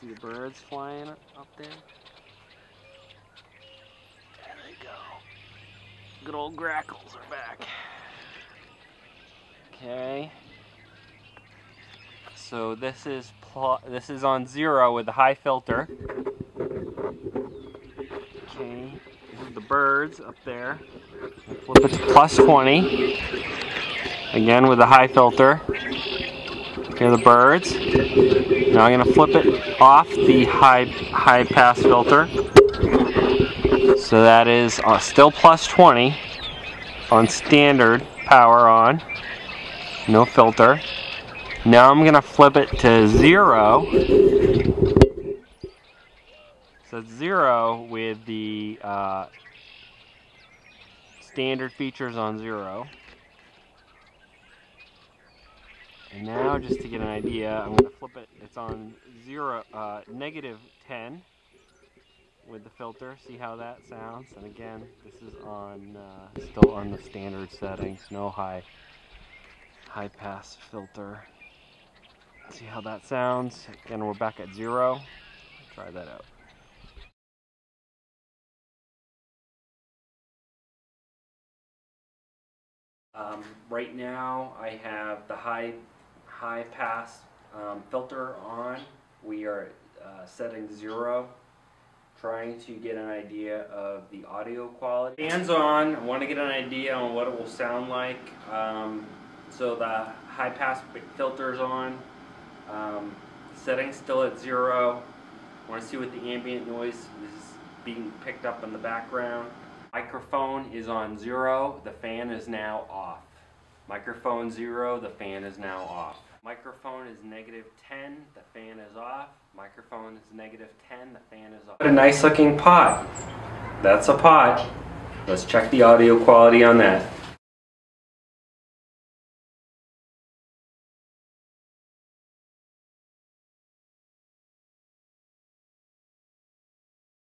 See the birds flying up there? There they go. Good old grackles are back. Okay. So this is on 0 with the high filter. Okay. The birds up there. Flip it to +20. Again with the high filter. Here are the birds. Now I'm going to flip it off the high pass filter. So that is still +20 on standard power on. No filter. Now I'm going to flip it to 0. So it's 0 with the standard features on 0. And now, just to get an idea, I'm going to flip it. It's on -10 with the filter. See how that sounds? And again, this is on still on the standard settings. No high pass filter. See how that sounds? Again, we're back at 0. Try that out. Right now, I have the high pass filter on. We are setting 0, trying to get an idea of the audio quality. Hands on, I want to get an idea on what it will sound like. So the high pass filter is on. Setting still at 0. I want to see what the ambient noise is being picked up in the background. Microphone is on 0. The fan is now off. Microphone 0. The fan is now off. Microphone is -10. The fan is off. Microphone is -10. The fan is off. What a nice looking pot. That's a pot. Let's check the audio quality on that.